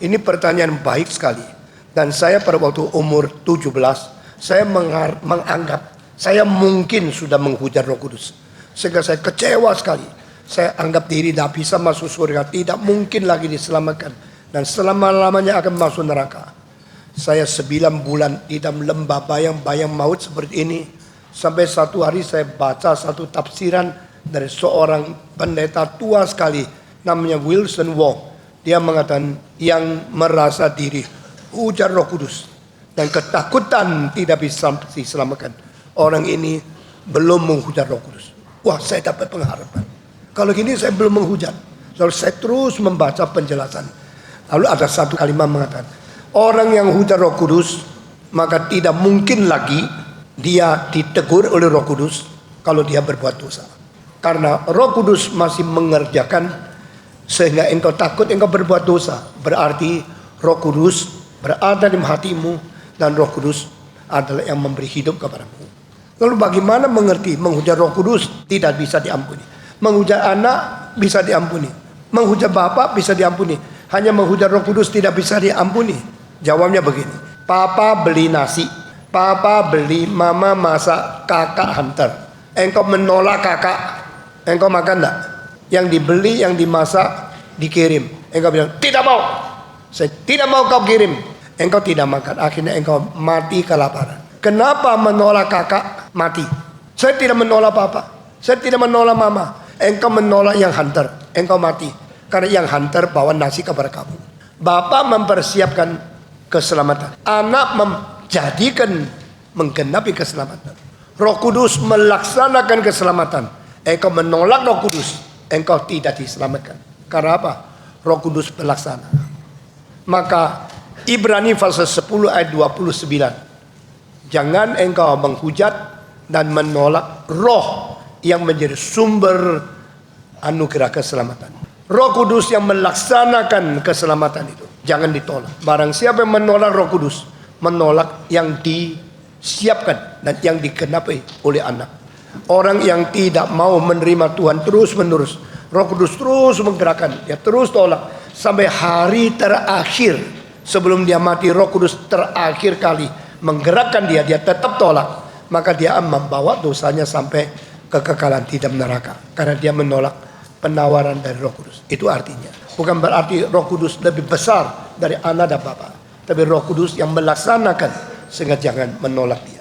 Ini pertanyaan baik sekali. Dan saya pada waktu umur 17, saya menganggap saya mungkin sudah menghujat Roh Kudus. Sehingga saya kecewa sekali. Saya anggap diri tidak bisa masuk surga, tidak mungkin lagi diselamatkan, dan selama-lamanya akan masuk neraka. Saya 9 bulan di dalam lembah bayang-bayang maut seperti ini. Sampai satu hari saya baca satu tafsiran dari seorang pendeta tua sekali, namanya Wilson Wong. Dia mengatakan yang merasa diri hujat Roh Kudus dan ketakutan tidak bisa diselamatkan, orang ini belum menghujat Roh Kudus. Wah, saya dapat pengharapan. Kalau gini saya belum menghujat. Lalu saya terus membaca penjelasan. Lalu ada satu kalimat mengatakan, orang yang hujat Roh Kudus maka tidak mungkin lagi dia ditegur oleh Roh Kudus kalau dia berbuat dosa. Karena Roh Kudus masih mengerjakan sehingga engkau takut engkau berbuat dosa. Berarti Roh Kudus berada di hatimu dan Roh Kudus adalah yang memberi hidup kepadamu. Lalu bagaimana mengerti menghujat Roh Kudus tidak bisa diampuni? Menghujat anak bisa diampuni, menghujat bapak bisa diampuni, hanya menghujat Roh Kudus tidak bisa diampuni. Jawabnya begini, papa beli nasi, papa beli, mama masak, kakak hantar. Engkau menolak kakak, engkau makan enggak? Yang dibeli, yang dimasak, dikirim. Engkau bilang, tidak mau, saya tidak mau kau kirim. Engkau tidak makan, akhirnya engkau mati kelaparan. Kenapa menolak kakak mati? Saya tidak menolak papa, saya tidak menolak mama. Engkau menolak yang hantar, engkau mati. Karena yang hantar bawa nasi kepada kamu. Bapak mempersiapkan keselamatan, anak menjadikan menggenapi keselamatan. Roh Kudus melaksanakan keselamatan. Engkau menolak Roh Kudus, engkau tidak diselamatkan. Karena apa? Roh Kudus pelaksana. Maka Ibrani pasal 10 ayat 29. Jangan engkau menghujat dan menolak roh yang menjadi sumber anugerah keselamatan. Roh Kudus yang melaksanakan keselamatan itu jangan ditolak. Barang siapa yang menolak Roh Kudus, menolak yang disiapkan dan yang dikenapi oleh anak. Orang yang tidak mau menerima Tuhan terus menerus, Roh Kudus terus menggerakkan, dia terus tolak sampai hari terakhir sebelum dia mati. Roh Kudus terakhir kali menggerakkan dia tetap tolak, maka dia membawa dosanya sampai kekekalan di dalam neraka karena dia menolak penawaran dari Roh Kudus. Itu artinya bukan berarti Roh Kudus lebih besar dari anak dan bapa, tapi Roh Kudus yang melaksanakan, sehingga jangan menolak dia.